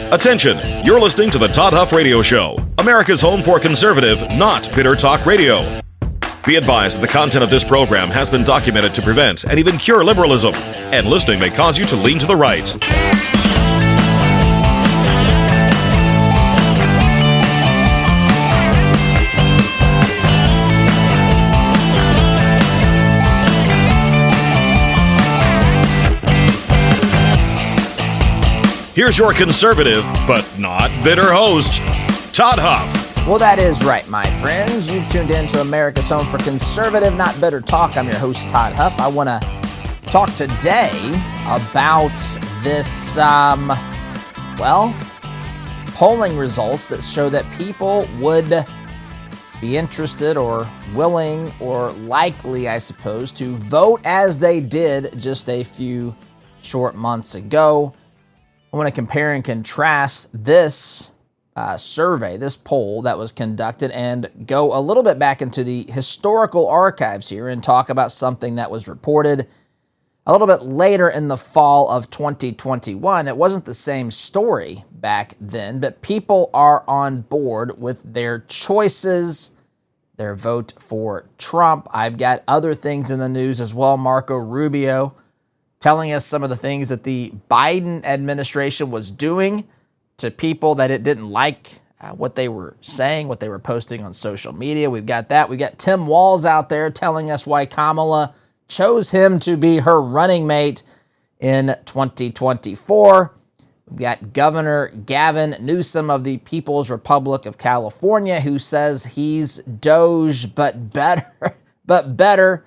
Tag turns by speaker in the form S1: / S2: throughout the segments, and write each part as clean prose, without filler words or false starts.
S1: Attention, you're listening to the Todd Huff Radio Show, America's home for conservative, not bitter talk radio. Be advised that the content of this program has been documented to prevent and even cure liberalism, and listening may cause you to lean to the right. Here's your conservative, but not bitter host, Todd Huff.
S2: Well, that is right, my friends. You've tuned in to America's home for conservative, not bitter talk. I'm your host, Todd Huff. I want to talk today about this, polling results that show that people would be interested or willing or likely, I suppose, to vote as they did just a few short months ago. I want to compare and contrast this survey, this poll that was conducted, and go a little bit back into the historical archives here and talk about something that was reported a little bit later in the fall of 2021. It wasn't the same story back then, but people are on board with their choices, their vote for Trump. I've got other things in the news as well. Marco Rubio telling us some of the things that the Biden administration was doing to people that it didn't like what they were saying, what they were posting on social media. We've got that. We've got Tim Walz out there telling us why Kamala chose him to be her running mate in 2024. We've got Governor Gavin Newsom of the People's Republic of California, who says he's Doge but better.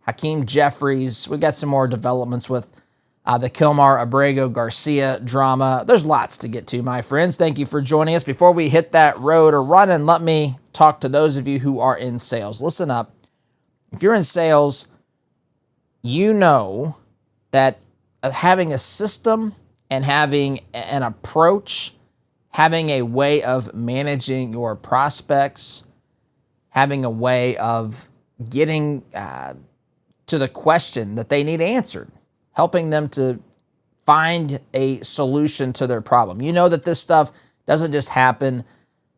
S2: Hakeem Jeffries. We got some more developments with the Kilmar Abrego Garcia drama. There's lots to get to, my friends. Thank you for joining us. Before we hit that road or running, let me talk to those of you who are in sales. Listen up. If you're in sales, you know that having a system and having an approach, having a way of managing your prospects, having a way of getting to the question that they need answered, helping them to find a solution to their problem. You know that this stuff doesn't just happen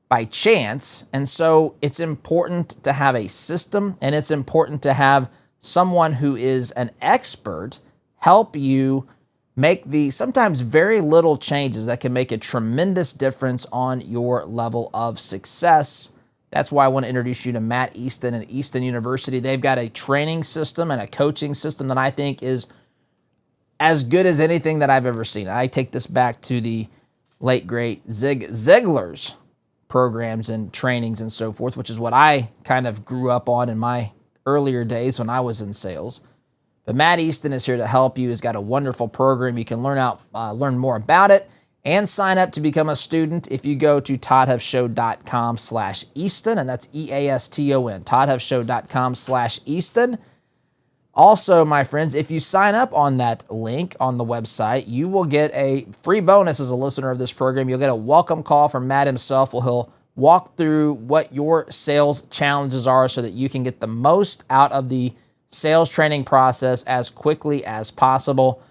S2: by chance, and so it's important to have a system, and it's important to have someone who is an expert help you make the sometimes very little changes that can make a tremendous difference on your level of success. That's why I want to introduce you to Matt Easton at Easton University. They've got a training system and a coaching system that I think is as good as anything that I've ever seen. I take this back to the late, great Zig Ziglar's programs and trainings and so forth, which is what I kind of grew up on in my earlier days when I was in sales. But Matt Easton is here to help you. He's got a wonderful program. You can learn more about it and sign up to become a student if you go to toddhuffshow.com/Easton, and that's EASTON, toddhuffshow.com/Easton. Also, my friends, if you sign up on that link on the website, you will get a free bonus as a listener of this program. You'll get a welcome call from Matt himself, where he'll walk through what your sales challenges are so that you can get the most out of the sales training process as quickly as possible.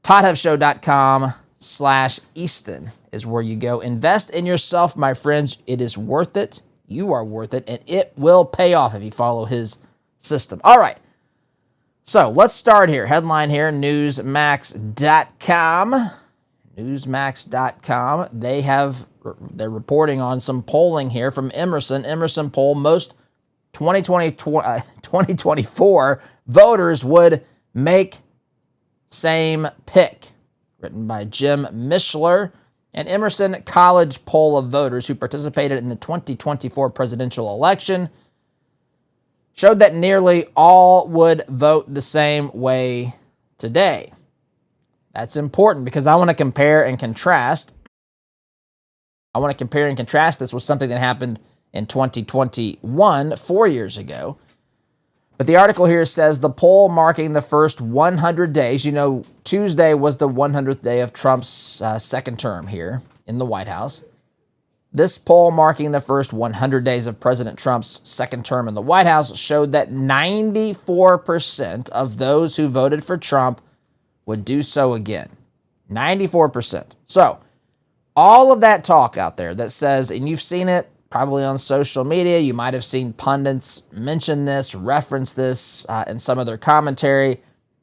S2: toddhuffshow.com/Easton is where you go. Invest in yourself, my friends. It is worth it. You are worth it, and it will pay off if you follow his system. All right. So let's start here. Headline here, Newsmax.com. Newsmax.com. They're reporting on some polling here from Emerson. Emerson poll, most 2024 voters would make same pick. Written by Jim Mishler. An Emerson College poll of voters who participated in the 2024 presidential election showed that nearly all would vote the same way today. That's important because I want to compare and contrast. I want to compare and contrast this with something that happened in 2021, 4 years ago. But the article here says the poll marking the first 100 days, Tuesday was the 100th day of Trump's second term here in the White House. This poll marking the first 100 days of President Trump's second term in the White House showed that 94% of those who voted for Trump would do so again. 94%. So, All of that talk out there that says, and you've seen it probably on social media, you might have seen pundits mention this, reference this in some of their commentary,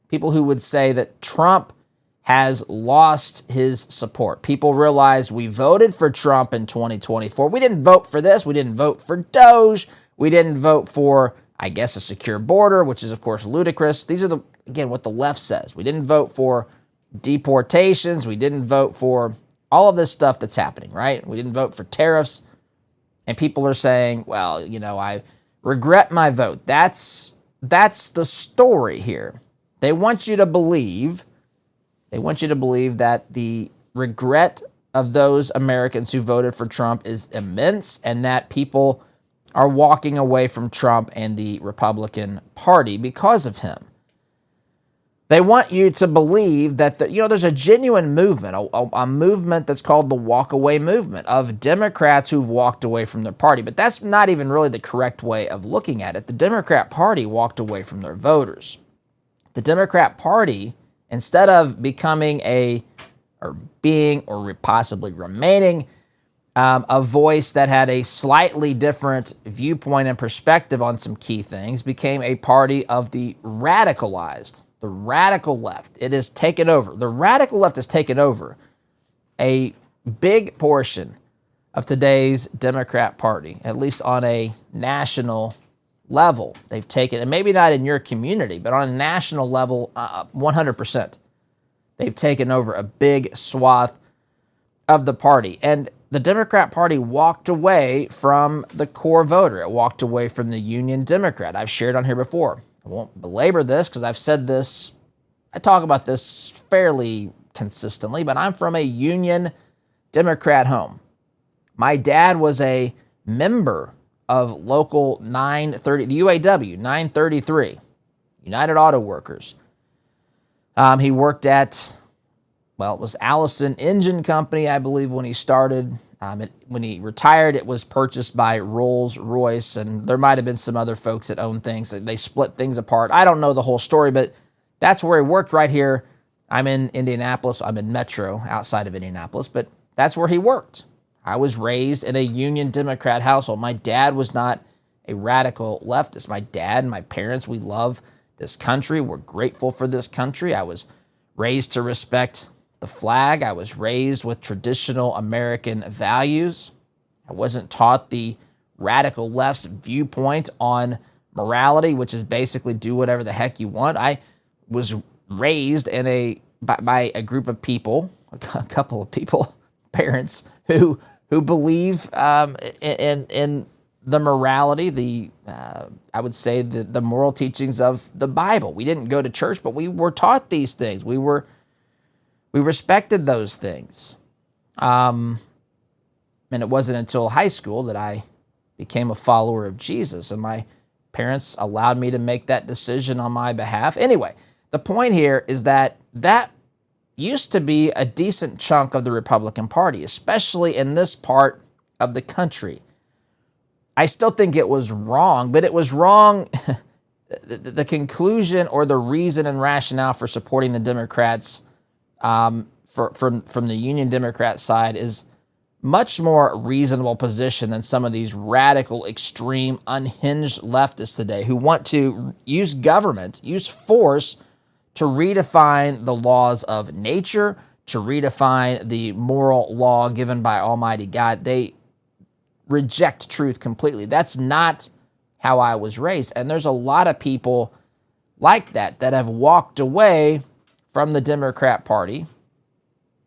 S2: people who would say that Trump has lost his support. People realize we voted for Trump in 2024. We didn't vote for this. We didn't vote for Doge. We didn't vote for, I guess, a secure border, which is, of course, ludicrous. These are, again, what the left says. We didn't vote for deportations. We didn't vote for all of this stuff that's happening, right? We didn't vote for tariffs. And people are saying, well, I regret my vote. That's the story here. They want you to believe that the regret of those Americans who voted for Trump is immense and that people are walking away from Trump and the Republican Party because of him. They want you to believe that there's a genuine movement, a movement that's called the walk-away movement of Democrats who've walked away from their party. But that's not even really the correct way of looking at it. The Democrat Party walked away from their voters. The Democrat Party, instead of becoming possibly remaining a voice that had a slightly different viewpoint and perspective on some key things, became a party of the radicalized. The radical left. It has taken over. The radical left has taken over a big portion of today's Democrat Party, at least on a national level. They've taken, and maybe not in your community, but on a national level, 100%. They've taken over a big swath of the party. And the Democrat Party walked away from the core voter. It walked away from the Union Democrat. I've shared on here before. I won't belabor this because I've said this. I talk about this fairly consistently, but I'm from a Union Democrat home. My dad was a member of Local 930, the UAW, 933, United Auto Workers. He worked at, it was Allison Engine Company, I believe, when he started. When he retired, it was purchased by Rolls-Royce, and there might have been some other folks that owned things. They split things apart. I don't know the whole story, but that's where he worked right here. I'm in Indianapolis. I'm in Metro, outside of Indianapolis, but that's where he worked. I was raised in a Union Democrat household. My dad was not a radical leftist. My dad and my parents, we love this country. We're grateful for this country. I was raised to respect the flag. I was raised with traditional American values. I wasn't taught the radical left's viewpoint on morality, which is basically do whatever the heck you want. I was raised by a group of people, a couple of people, parents who believe in the morality, I would say the moral teachings of the Bible. We didn't go to church, but we were taught these things. We respected those things. And it wasn't until high school that I became a follower of Jesus, and my parents allowed me to make that decision on my behalf. Anyway, the point here is that used to be a decent chunk of the Republican Party, especially in this part of the country. I still think it was wrong, but it was wrong. The conclusion or the reason and rationale for supporting the Democrats from the Union Democrat side is much more reasonable position than some of these radical, extreme, unhinged leftists today who want to use government, use force to redefine the laws of nature, to redefine the moral law given by Almighty God. They reject truth completely. That's not how I was raised. And there's a lot of people like that have walked away from the Democrat Party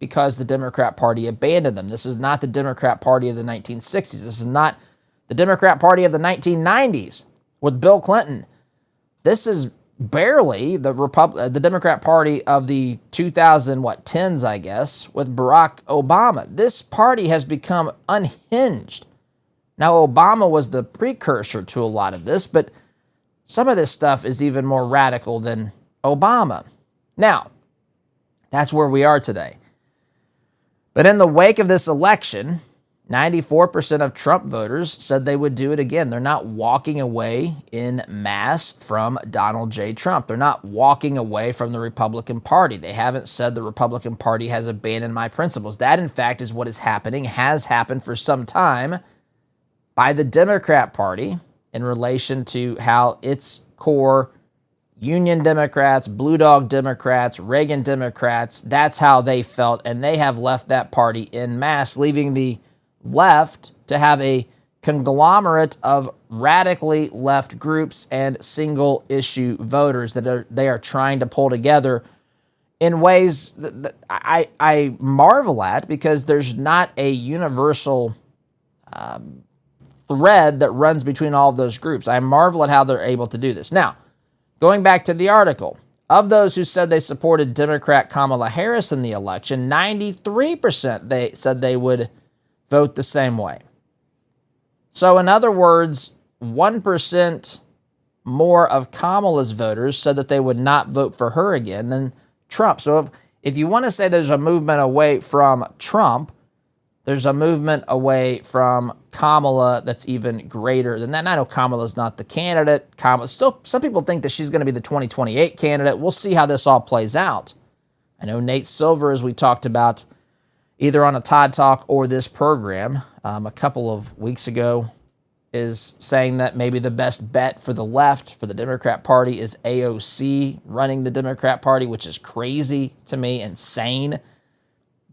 S2: because the Democrat Party abandoned them. This is not the Democrat Party of the 1960s. This is not the Democrat Party of the 1990s with Bill Clinton. This is barely the Democrat Party of the 2010s, I guess, with Barack Obama. This party has become unhinged. Now, Obama was the precursor to a lot of this, but some of this stuff is even more radical than Obama. Now, that's where we are today. But in the wake of this election, 94% of Trump voters said they would do it again. They're not walking away in mass from Donald J. Trump. They're not walking away from the Republican Party. They haven't said the Republican Party has abandoned my principles. That, in fact, is what is happening, has happened for some time by the Democrat Party in relation to how its core Union Democrats, Blue Dog Democrats, Reagan Democrats, that's how they felt, and they have left that party en masse, leaving the left to have a conglomerate of radically left groups and single issue voters that they are trying to pull together in ways that I marvel at, because there's not a universal thread that runs between all of those groups. I marvel at how they're able to do this. Now, going back to the article, of those who said they supported Democrat Kamala Harris in the election, 93% they said they would vote the same way. So in other words, 1% more of Kamala's voters said that they would not vote for her again than Trump. So if you want to say there's a movement away from Trump, there's a movement away from Kamala that's even greater than that. And I know Kamala's not the candidate. Still, some people think that she's going to be the 2028 candidate. We'll see how this all plays out. I know Nate Silver, as we talked about, either on a Todd Talk or this program a couple of weeks ago, is saying that maybe the best bet for the left, for the Democrat Party, is AOC running the Democrat Party, which is crazy to me, insane.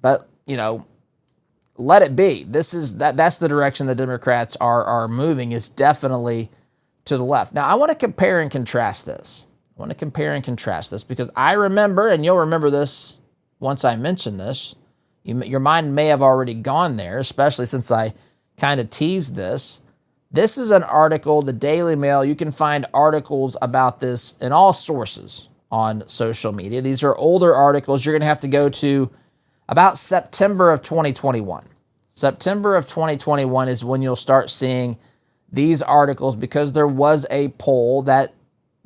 S2: But, let it be. That's the direction the Democrats are moving, is definitely to the left. Now, I want to compare and contrast this. Because I remember, and you'll remember this once I mention this, your mind may have already gone there, especially since I kind of teased this. This is an article, the Daily Mail. You can find articles about this in all sources on social media. These are older articles. You're going to have to go to about September of 2021. September of 2021 is when you'll start seeing these articles, because there was a poll that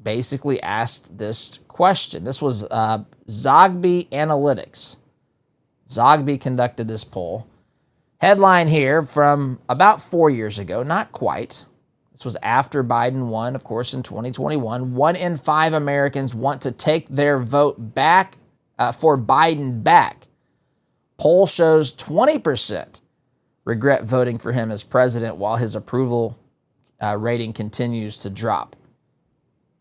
S2: basically asked this question. This was Zogby Analytics. Zogby conducted this poll. Headline here from about 4 years ago, not quite. This was after Biden won, of course, in 2021. 1 in 5 Americans want to take their vote back for Biden back. Poll shows 20% regret voting for him as president, while his approval rating continues to drop.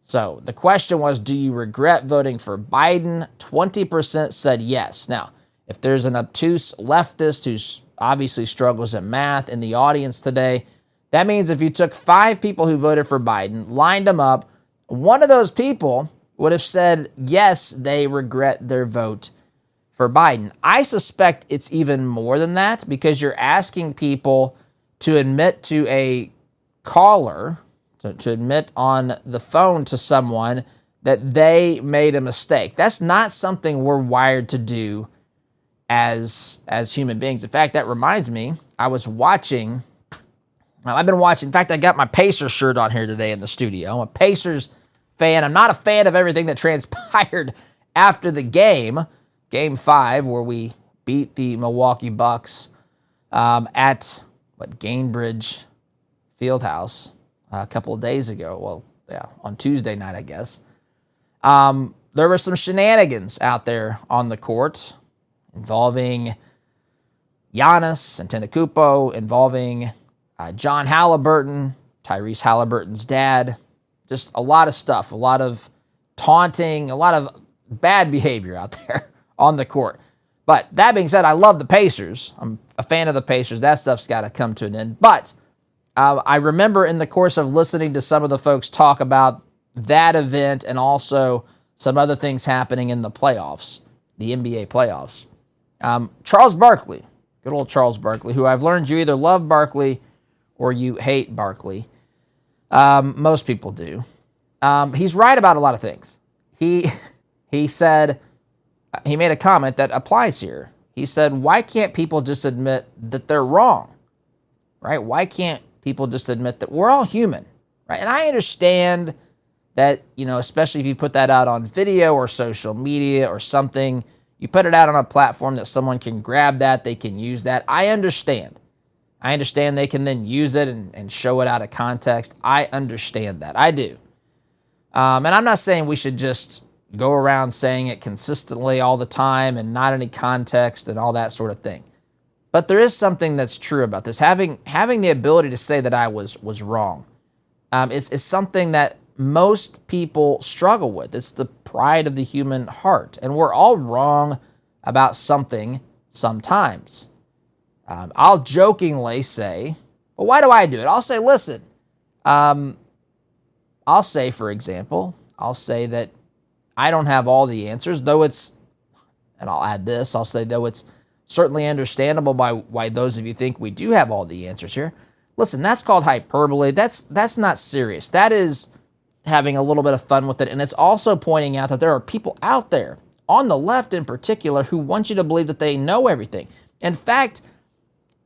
S2: So the question was, do you regret voting for Biden? 20% said yes. Now, if there's an obtuse leftist who obviously struggles at math in the audience today, that means if you took 5 people who voted for Biden, lined them up, one of those people would have said, yes, they regret their vote for Biden. I suspect it's even more than that, because you're asking people to admit to a caller, to admit on the phone to someone that they made a mistake. That's not something we're wired to do as human beings. In fact, that reminds me, I've been watching, in fact, I got my Pacers shirt on here today in the studio. I'm a Pacers fan. I'm not a fan of everything that transpired after the game, Game 5, where we beat the Milwaukee Bucks at Gainbridge Fieldhouse a couple of days ago. Well, yeah, on Tuesday night, I guess. There were some shenanigans out there on the court involving Giannis Antetokounmpo, involving John Halliburton, Tyrese Halliburton's dad. Just a lot of stuff, a lot of taunting, a lot of bad behavior out there on the court. But that being said, I love the Pacers. I'm a fan of the Pacers. That stuff's got to come to an end. But I remember in the course of listening to some of the folks talk about that event and also some other things happening in the playoffs, the NBA playoffs. Charles Barkley, good old Charles Barkley, who I've learned you either love Barkley or you hate Barkley. Most people do. He's right about a lot of things. He said, he made a comment that applies here. He said, why can't people just admit that they're wrong? Right? Why can't people just admit that we're all human? Right? And I understand that, especially if you put that out on video or social media or something, you put it out on a platform that someone can grab that, they can use that. I understand. I understand they can then use it and show it out of context. I understand that. I do. And I'm not saying we should just go around saying it consistently all the time and not any context and all that sort of thing. But there is something that's true about this. Having the ability to say that I was wrong is something that most people struggle with. It's the pride of the human heart. And we're all wrong about something sometimes. I'll jokingly say, well, why do I do it? I'll say, listen, I'll say, for example, I'll say that I don't have all the answers, though it's, and I'll add this, I'll say, though it's certainly understandable by why those of you think we do have all the answers here. Listen, that's called hyperbole. That's not serious. That is having a little bit of fun with it. And it's also pointing out that there are people out there, on the left in particular, who want you to believe that they know everything. In fact,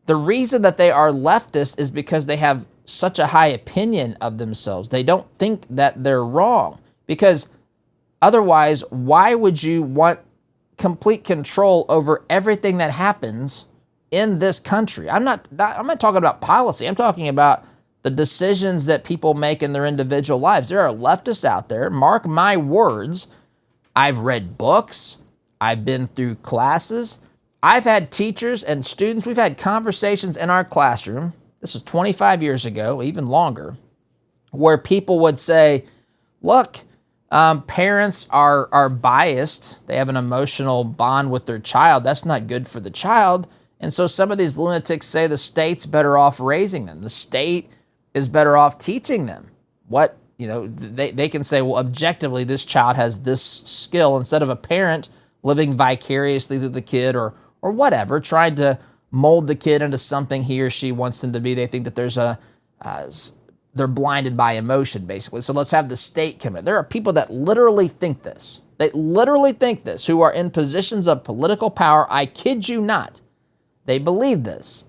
S2: the reason that they are leftists is because they have such a high opinion of themselves. They don't think that they're wrong. Because otherwise, why would you want complete control over everything that happens in this country? I'm not talking about policy. I'm talking about the decisions that people make in their individual lives. There are leftists out there, mark my words. I've read books. I've been through classes. I've had teachers and students. We've had conversations in our classroom. This is 25 years ago, even longer, where people would say, look, parents are biased. They have an emotional bond with their child. That's not good for the child. And so some of these lunatics say the state's better off raising them. The state is better off teaching them what, they can say, well, objectively, this child has this skill, instead of a parent living vicariously through the kid or whatever, trying to mold the kid into something he or she wants them to be. They think that they're blinded by emotion, basically. So let's have the state come in. There are people that literally think this. They literally think this, who are in positions of political power. I kid you not. They believe this.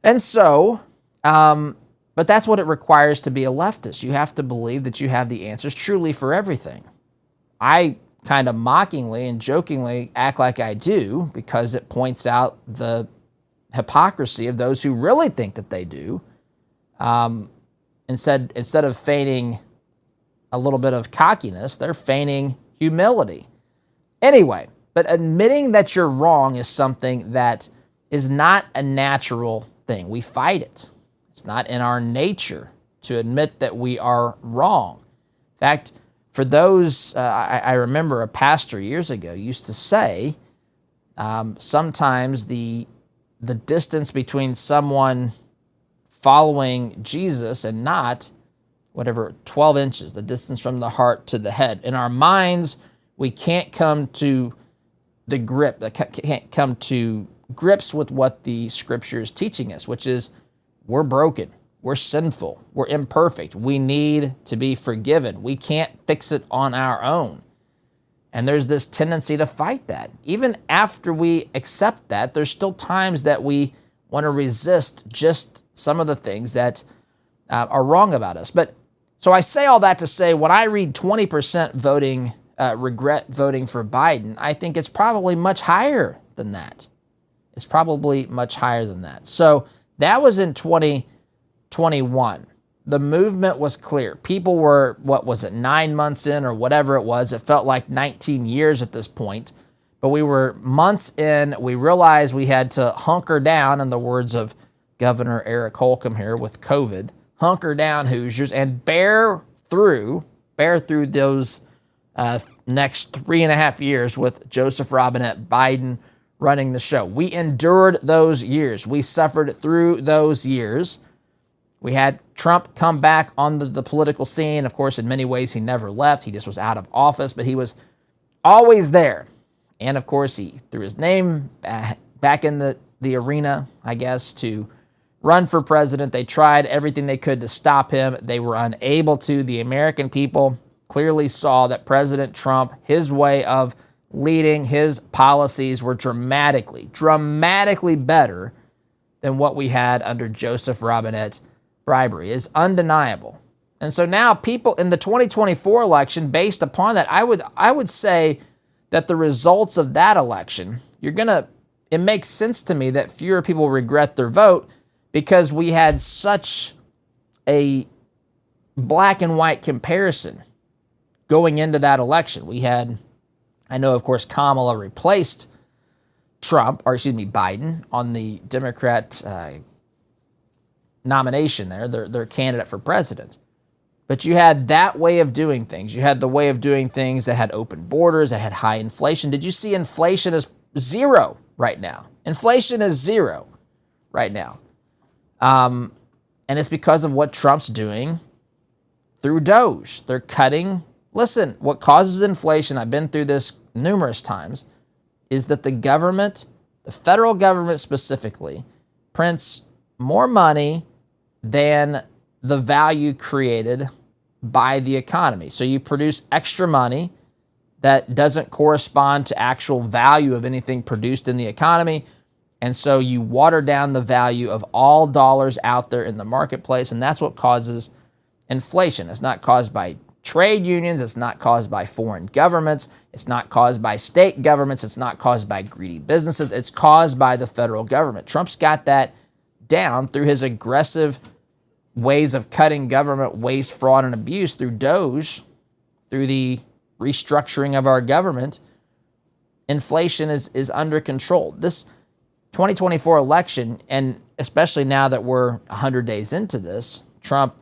S2: And so, but that's what it requires to be a leftist. You have to believe that you have the answers truly for everything. I kind of mockingly and jokingly act like I do because it points out the hypocrisy of those who really think that they do. Instead of feigning a little bit of cockiness, they're feigning humility. Anyway, but admitting that you're wrong is something that is not a natural thing. We fight it. It's not in our nature to admit that we are wrong. In fact, for those, I remember a pastor years ago used to say, sometimes the distance between someone following Jesus and not, 12 inches, the distance from the heart to the head. In our minds, we can't come to grips with what the Scripture is teaching us, which is we're broken, we're sinful, we're imperfect, we need to be forgiven. We can't fix it on our own. And there's this tendency to fight that. Even after we accept that, there's still times that we want to resist just some of the things that are wrong about us. But so I say all that to say, when I read 20% voting, regret voting for Biden, I think it's probably much higher than that. It's probably much higher than that. So that was in 2021. The movement was clear. People were, 9 months in or whatever it was. It felt like 19 years at this point. But we were months in. We realized we had to hunker down, in the words of Governor Eric Holcomb here with COVID, hunker down, Hoosiers, and bear through those next 3.5 years with Joseph Robinette Biden running the show. We endured those years. We suffered through those years. We had Trump come back on the political scene. Of course, in many ways, he never left. He just was out of office, but he was always there. And of course, he threw his name back in the arena, I guess, to run for president. They tried everything they could to stop him. They were unable to. The American people clearly saw that President Trump, his way of leading, his policies were dramatically better than what we had under Joseph Robinette bribery. It's undeniable. And so now people in the 2024 election, based upon that, I would say that the results of that election, it makes sense to me that fewer people regret their vote because we had such a black and white comparison going into that election. We had, I know, of course, Kamala replaced Biden on the Democrat nomination there, their candidate for president. But you had that way of doing things. You had the way of doing things that had open borders, that had high inflation. Did you see inflation is zero right now? Inflation is zero right now. And it's because of what Trump's doing through Doge. They're cutting. Listen, what causes inflation, I've been through this numerous times, is that the government, the federal government specifically, prints more money than the value created by the economy. So you produce extra money that doesn't correspond to actual value of anything produced in the economy. And so you water down the value of all dollars out there in the marketplace. And that's what causes inflation. It's not caused by trade unions. It's not caused by foreign governments. It's not caused by state governments. It's not caused by greedy businesses. It's caused by the federal government. Trump's got that down through his aggressive ways of cutting government waste, fraud, and abuse through Doge, through the restructuring of our government. Inflation is under control. This 2024 election, and especially now that we're 100 days into this, Trump,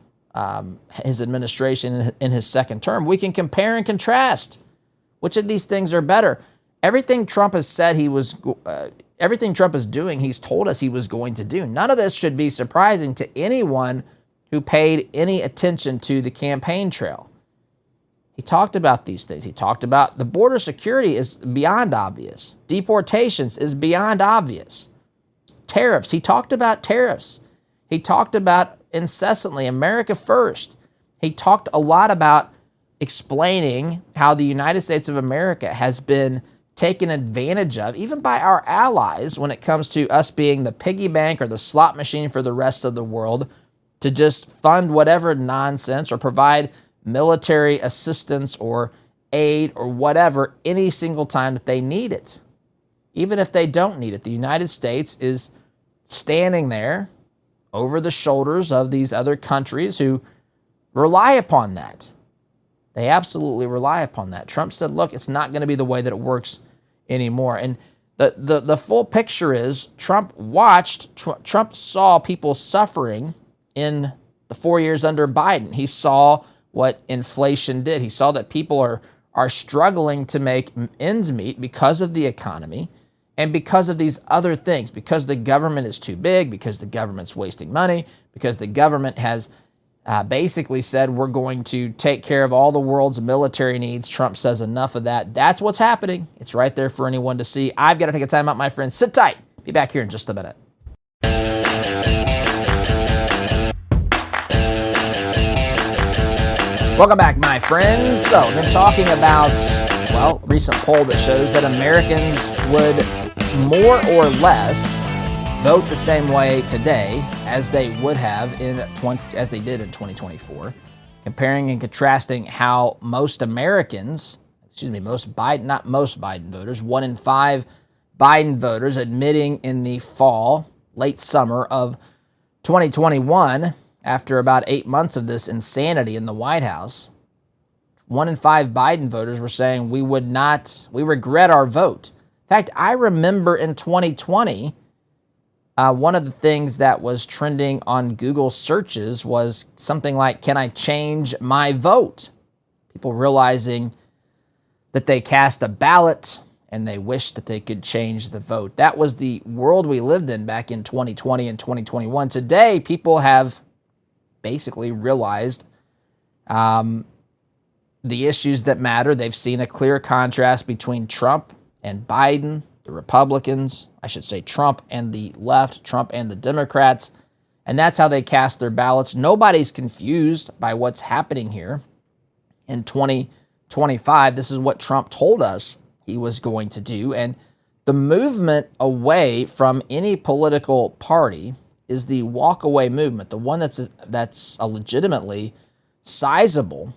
S2: his administration in his second term, we can compare and contrast which of these things are better. Everything Trump has said everything Trump is doing, he's told us he was going to do. None of this should be surprising to anyone who paid any attention to the campaign trail. He talked about these things. He talked about the border security is beyond obvious. Deportations is beyond obvious. Tariffs. He talked about tariffs. He talked about incessantly America first. He talked a lot about explaining how the United States of America has been taken advantage of, even by our allies, when it comes to us being the piggy bank or the slot machine for the rest of the world to just fund whatever nonsense or provide military assistance or aid or whatever any single time that they need it. Even if they don't need it, the United States is standing there over the shoulders of these other countries who rely upon that. They absolutely rely upon that. Trump said, look, it's not going to be the way that it works anymore. And the full picture is Trump saw people suffering in the 4 years under Biden. He saw what inflation did. He saw that people are struggling to make ends meet because of the economy and because of these other things, because the government is too big, because the government's wasting money, because the government has basically said we're going to take care of all the world's military needs. Trump says enough of that. That's what's happening. It's right there for anyone to see. I've got to take a time out, my friends. Sit tight. Be back here in just a minute. Welcome back, my friends. So, I've been talking about, a recent poll that shows that Americans would more or less vote the same way today as they would have as they did in 2024, comparing and contrasting how most Americans, most Biden voters, 1 in 5 Biden voters admitting in the late summer of 2021, after about 8 months of this insanity in the White House, 1 in 5 Biden voters were saying we regret our vote. In fact, I remember in 2020, one of the things that was trending on Google searches was something like, can I change my vote? People realizing that they cast a ballot and they wished that they could change the vote. That was the world we lived in back in 2020 and 2021. Today, people have basically realized the issues that matter. They've seen a clear contrast between Trump and Biden, the Republicans, I should say Trump and the left, Trump and the Democrats, and that's how they cast their ballots. Nobody's confused by what's happening here in 2025. This is what Trump told us he was going to do, and the movement away from any political party is the walk-away movement, the one that's a legitimately sizable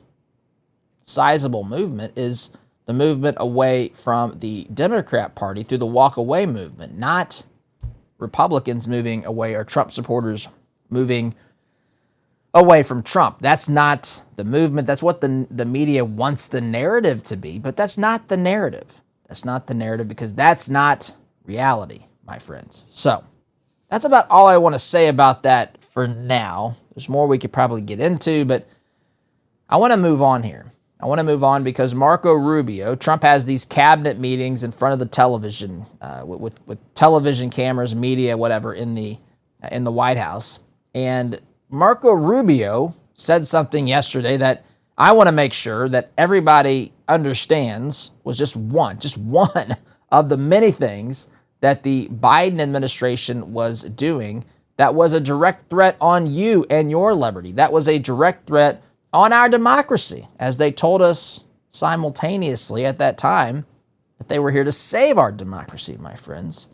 S2: movement is the movement away from the Democrat Party through the walk-away movement, not Republicans moving away or Trump supporters moving away from Trump. That's not the movement. That's what the media wants the narrative to be, but that's not the narrative. That's not the narrative because that's not reality, my friends. So that's about all I want to say about that for now. There's more we could probably get into, but I want to move on here. I want to move on because Marco Rubio, Trump has these cabinet meetings in front of the television, with television cameras, media, whatever, in the White House. And Marco Rubio said something yesterday that I want to make sure that everybody understands was just one of the many things that the Biden administration was doing that was a direct threat on you and your liberty. That was a direct threat on our democracy, as they told us simultaneously at that time that they were here to save our democracy, my friends.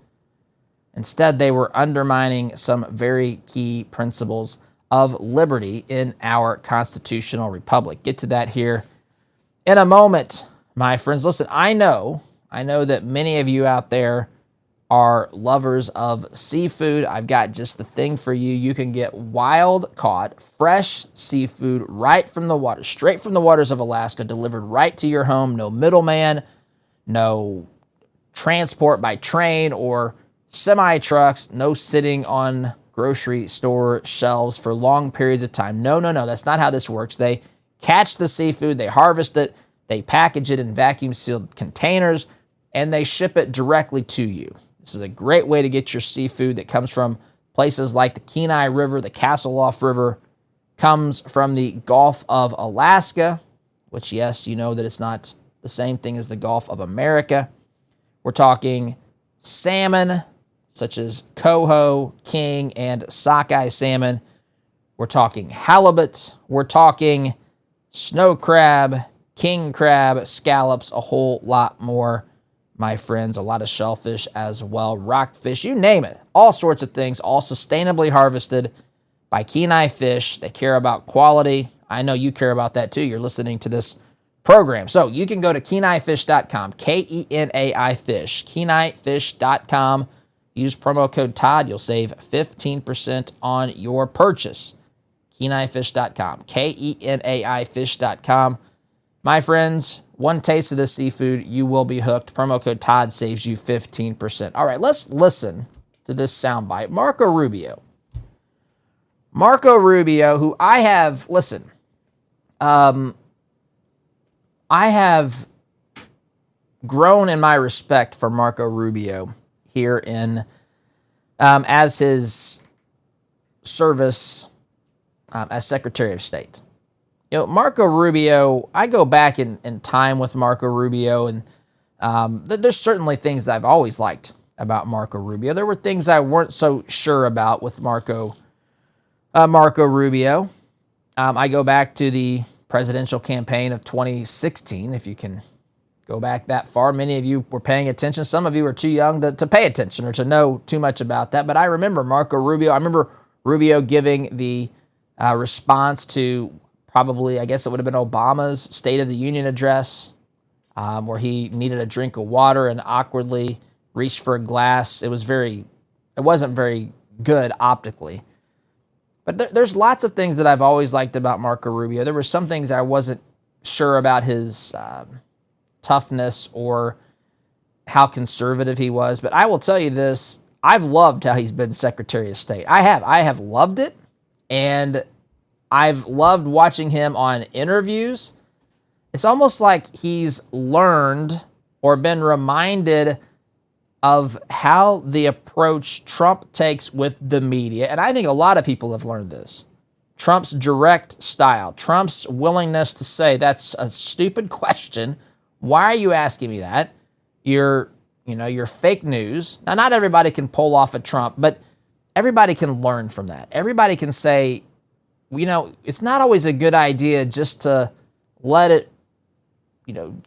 S2: Instead, they were undermining some very key principles of liberty in our constitutional republic. Get to that here in a moment, my friends. Listen, I know that many of you out there are lovers of seafood. I've got just the thing for you. You can get wild-caught, fresh seafood right from the water, straight from the waters of Alaska, delivered right to your home. No middleman, no transport by train or semi-trucks, no sitting on grocery store shelves for long periods of time. No. That's not how this works. They catch the seafood, they harvest it, they package it in vacuum-sealed containers, and they ship it directly to you. This is a great way to get your seafood that comes from places like the Kenai River, the Castleoff River, comes from the Gulf of Alaska, which, yes, you know that it's not the same thing as the Gulf of America. We're talking salmon, such as coho, king, and sockeye salmon. We're talking halibut. We're talking snow crab, king crab, scallops, a whole lot more, my friends. A lot of shellfish as well, rockfish, you name it. All sorts of things, all sustainably harvested by Kenai Fish. They care about quality. I know you care about that too. You're listening to this program. So you can go to KenaiFish.com, Kenai Fish, KenaiFish.com. Use promo code Todd. You'll save 15% on your purchase. KenaiFish.com, KenaiFish.com. My friends, one taste of this seafood, you will be hooked. Promo code Todd saves you 15%. All right, let's listen to this soundbite. Marco Rubio. Marco Rubio, who I have, listen, I have grown in my respect for Marco Rubio here in as his service as Secretary of State. You know, Marco Rubio, I go back in time with Marco Rubio, and there's certainly things that I've always liked about Marco Rubio. There were things I weren't so sure about with Marco Rubio. I go back to the presidential campaign of 2016, if you can go back that far. Many of you were paying attention. Some of you are too young to pay attention or to know too much about that. But I remember Marco Rubio. I remember Rubio giving the response to probably, I guess it would have been Obama's State of the Union address, where he needed a drink of water and awkwardly reached for a glass. It wasn't very good optically. But there's lots of things that I've always liked about Marco Rubio. There were some things I wasn't sure about his toughness or how conservative he was. But I will tell you this, I've loved how he's been Secretary of State. I have loved it, and I've loved watching him on interviews. It's almost like he's learned or been reminded of how the approach Trump takes with the media. And I think a lot of people have learned this. Trump's direct style, Trump's willingness to say, that's a stupid question. Why are you asking me that? You're fake news. Now, not everybody can pull off a Trump, but everybody can learn from that. Everybody can say, it's not always a good idea just to let it,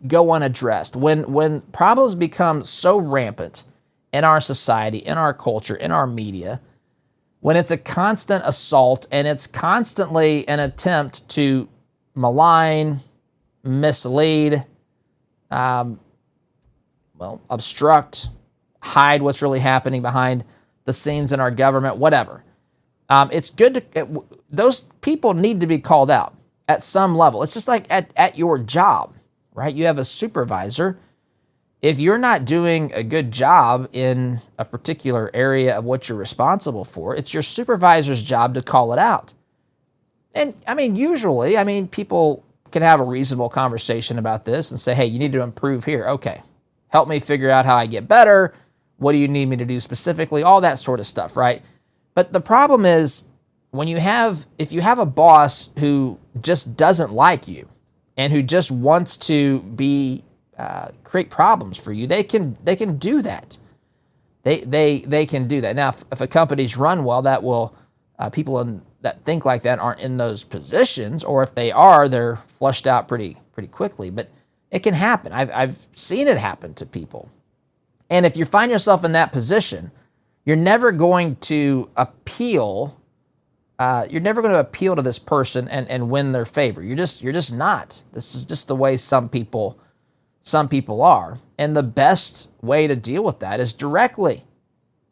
S2: go unaddressed. When problems become so rampant in our society, in our culture, in our media, when it's a constant assault and it's constantly an attempt to malign, mislead, obstruct, hide what's really happening behind the scenes in our government, whatever. It's good to, those people need to be called out at some level. It's just like at your job, right? You have a supervisor. If you're not doing a good job in a particular area of what you're responsible for, it's your supervisor's job to call it out. And usually, people can have a reasonable conversation about this and say, hey, you need to improve here. Okay, help me figure out how I get better. What do you need me to do specifically? All that sort of stuff, right? But the problem is if you have a boss who just doesn't like you and who just wants to create problems for you, they can do that. They can do that. Now, if a company's run well, that will people that think like that aren't in those positions, or if they are, they're flushed out pretty quickly. But it can happen. I've seen it happen to people. And if you find yourself in that position, you're never going to appeal. You're never going to appeal to this person and win their favor. You're just not. This is just the way some people are. And the best way to deal with that is directly.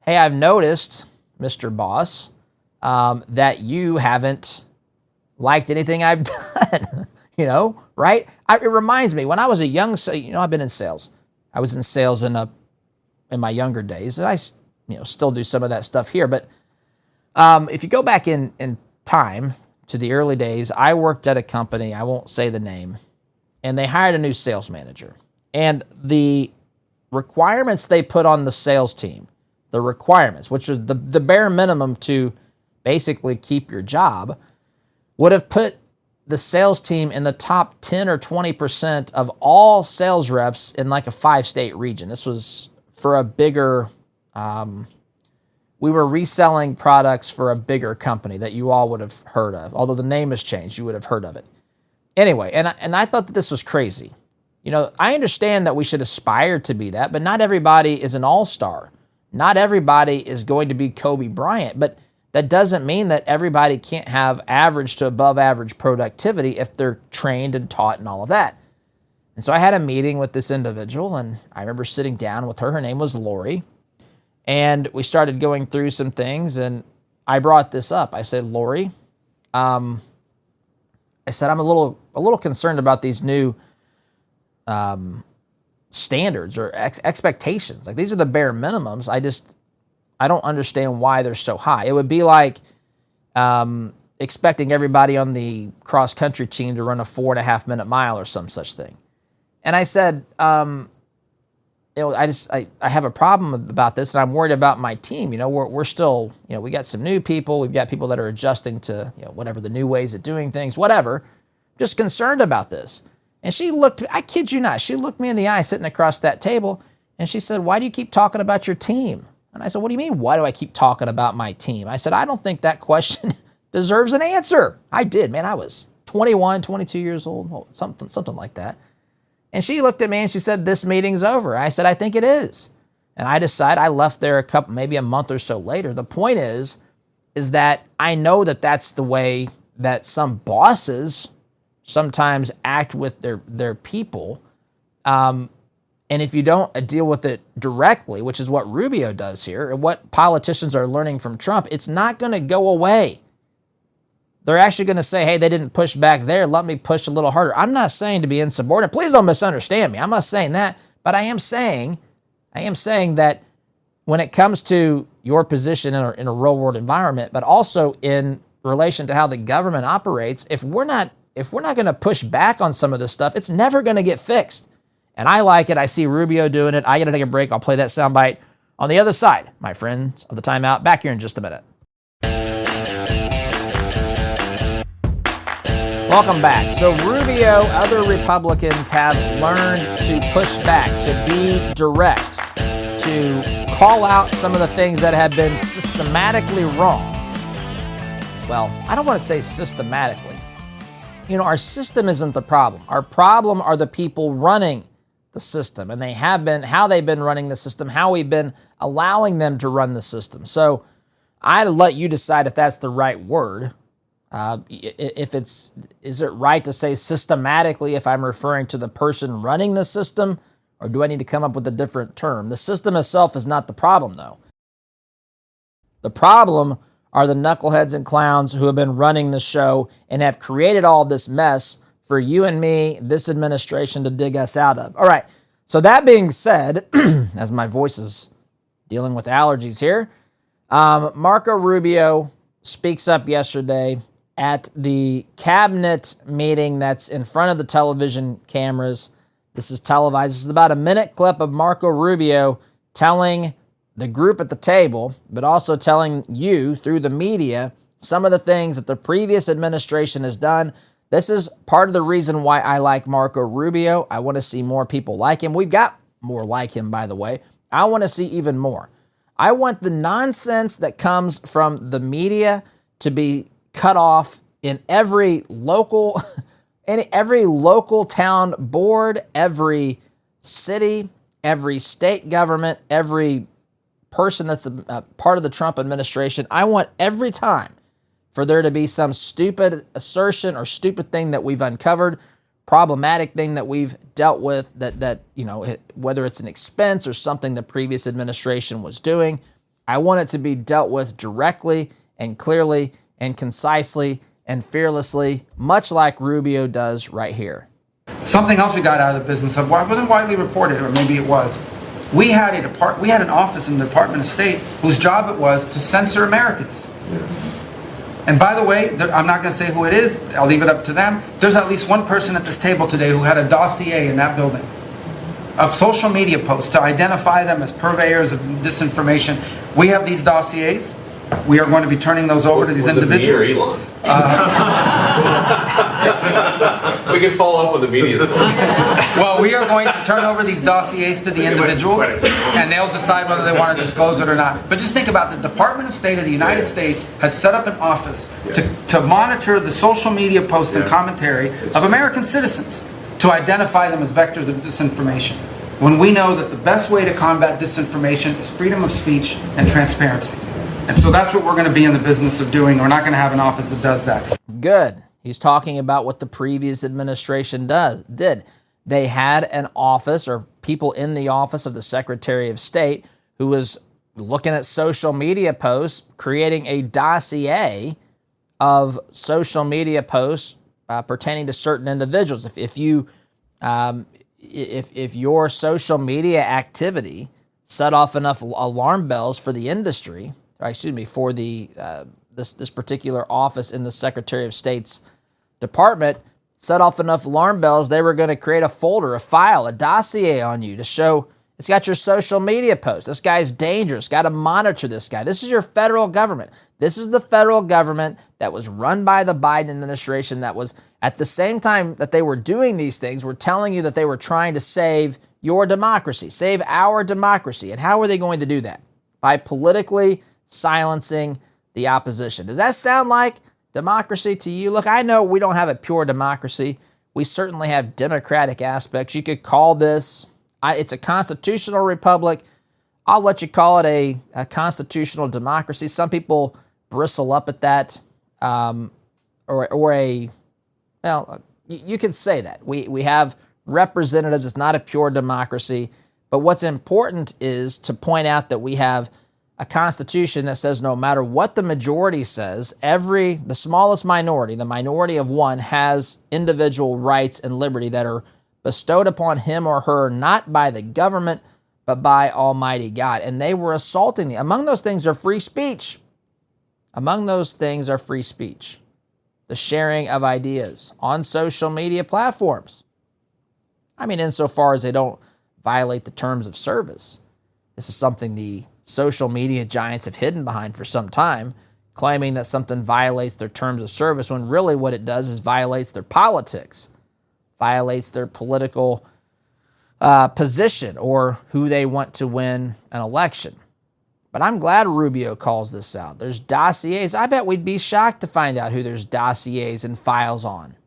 S2: Hey, I've noticed, Mr. Boss, that you haven't liked anything I've done. Right? It reminds me, when I was a young, I've been in sales. I was in sales in my younger days, and I still do some of that stuff here. But if you go back in time to the early days, I worked at a company, I won't say the name, and they hired a new sales manager. And the requirements they put on the sales team, the requirements, which are the bare minimum to basically keep your job, would have put the sales team in the top 10 or 20% of all sales reps in like a 5-state region. This was for a bigger, we were reselling products for a bigger company that you all would have heard of. Although the name has changed, you would have heard of it. Anyway, and I thought that this was crazy. I understand that we should aspire to be that, but not everybody is an all-star. Not everybody is going to be Kobe Bryant, but that doesn't mean that everybody can't have average to above average productivity if they're trained and taught and all of that. And so I had a meeting with this individual, and I remember sitting down with her. Her name was Lori. And we started going through some things, and I brought this up. I said, Lori, I said, I'm a little concerned about these new standards or expectations. Like, these are the bare minimums. I don't understand why they're so high. It would be like expecting everybody on the cross-country team to run a 4.5-minute mile or some such thing. And I said, I have a problem about this, and I'm worried about my team. We're still, we got some new people. We've got people that are adjusting to, whatever the new ways of doing things, whatever. Just concerned about this. And she looked, I kid you not, she looked me in the eye sitting across that table, and she said, why do you keep talking about your team? And I said, what do you mean, why do I keep talking about my team? I said, I don't think that question deserves an answer. I did, man. I was 21, 22 years old, something like that. And she looked at me and she said, this meeting's over. I said, I think it is. And I left there maybe a month or so later. The point is that I know that that's the way that some bosses sometimes act with their people. And if you don't deal with it directly, which is what Rubio does here, and what politicians are learning from Trump, it's not going to go away. They're actually going to say, hey, they didn't push back there. Let me push a little harder. I'm not saying to be insubordinate. Please don't misunderstand me. I'm not saying that. But I am saying that when it comes to your position in a real world environment, but also in relation to how the government operates, if we're not going to push back on some of this stuff, it's never going to get fixed. And I like it. I see Rubio doing it. I got to take a break. I'll play that soundbite on the other side, my friends of the timeout. Back here in just a minute. Welcome back. So Rubio, other Republicans have learned to push back, to be direct, to call out some of the things that have been systematically wrong. Well, I don't want to say systematically. Our system isn't the problem. Our problem are the people running the system, and they have been, how they've been running the system, how we've been allowing them to run the system. So I'd let you decide if that's the right word. Is it right to say systematically if I'm referring to the person running the system, or do I need to come up with a different term? The system itself is not the problem, though. The problem are the knuckleheads and clowns who have been running the show and have created all this mess for you and me, this administration, to dig us out of. All right, so that being said, as my voice is dealing with allergies here, Marco Rubio speaks up yesterday at the cabinet meeting that's in front of the television cameras. This is televised. This is about a minute clip of Marco Rubio telling the group at the table, but also telling you through the media some of the things that the previous administration has done. This is part of the reason why I like Marco Rubio. I want to see more people like him. We've got more like him, by the way. I want to see even more. I want the nonsense that comes from the media to be cut off in every local town board, every city, every state government, every person that's a part of the Trump administration. I want every time for there to be some stupid assertion or stupid thing that we've uncovered, problematic thing that we've dealt with, that whether it's an expense or something the previous administration was doing. I want it to be dealt with directly and clearly and concisely and fearlessly, much like Rubio does right here.
S3: Something else we got out of the business of, wasn't widely reported, or maybe it was. We had an office in the Department of State whose job it was to censor Americans. And by the way, I'm not going to say who it is. I'll leave it up to them. There's at least one person at this table today who had a dossier in that building of social media posts to identify them as purveyors of disinformation. We have these dossiers. We are going to be turning those over to these individuals.
S4: Me or Elon? We can follow up with the media.
S3: Well, we are going to turn over these dossiers to the individuals, and they'll decide whether they want to disclose it or not. But just think about the Department of State of the United States had set up an office to monitor the social media posts and commentary of American citizens to identify them as vectors of disinformation, when we know that the best way to combat disinformation is freedom of speech and transparency. And so that's what we're going to be in the business of doing. We're not going to have an office that does that.
S2: Good. He's talking about what the previous administration did. They had an office, or people in the office of the Secretary of State, who was looking at social media posts, creating a dossier of social media posts pertaining to certain individuals. If your social media activity set off enough alarm bells for the industry, for the this particular office in the Secretary of State's department, set off enough alarm bells, they were going to create a folder, a file, a dossier on you to show it's got your social media posts. This guy's dangerous. Got to monitor this guy. This is your federal government. This is the federal government that was run by the Biden administration, that was, at the same time that they were doing these things, were telling you that they were trying to save your democracy, save our democracy. And how are they going to do that? By politically silencing the opposition. Does that sound like democracy to you? Look, I know we don't have a pure democracy. We certainly have democratic aspects. You could call this, it's a constitutional republic. I'll let you call it a constitutional democracy. Some people bristle up at that, you could say that. We have representatives. It's not a pure democracy. But what's important is to point out that we have a constitution that says no matter what the majority says, the smallest minority, the minority of one, has individual rights and liberty that are bestowed upon him or her not by the government, but by Almighty God. And they were assaulting among those things are free speech. Among those things are free speech. The sharing of ideas on social media platforms. I mean, insofar as they don't violate the terms of service. This is something the social media giants have hidden behind for some time, claiming that something violates their terms of service, when really what it does is violates their politics, violates their political position, or who they want to win an election. But I'm glad Rubio calls this out. There's dossiers. I bet we'd be shocked to find out who there's dossiers and files on,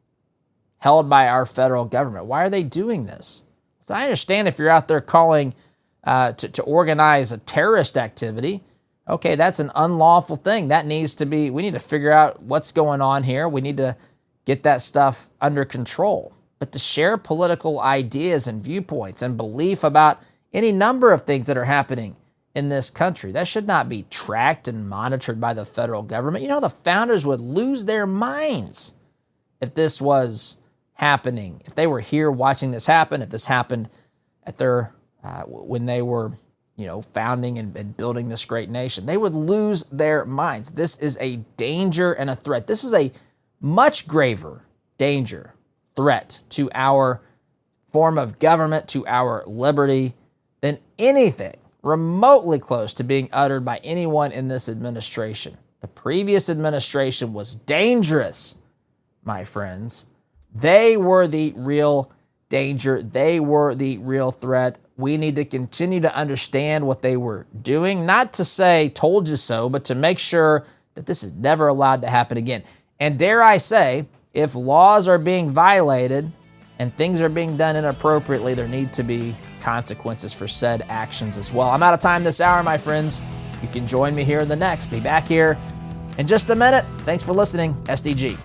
S2: held by our federal government. Why are they doing this? So I understand if you're out there calling to organize a terrorist activity, okay, that's an unlawful thing. We need to figure out what's going on here. We need to get that stuff under control. But to share political ideas and viewpoints and belief about any number of things that are happening in this country. That should not be tracked and monitored by the federal government. You know, the founders would lose their minds if this was happening. If they were here watching this happen, if this happened at their when they were, founding and building this great nation, they would lose their minds. This is a danger and a threat. This is a much graver danger, threat to our form of government, to our liberty, than anything remotely close to being uttered by anyone in this administration. The previous administration was dangerous, my friends. They were the real danger. They were the real threat. We need to continue to understand what they were doing, not to say, told you so, but to make sure that this is never allowed to happen again. And dare I say, if laws are being violated and things are being done inappropriately, there need to be consequences for said actions as well. I'm out of time this hour, my friends. You can join me here in the next. Be back here in just a minute. Thanks for listening. SDG.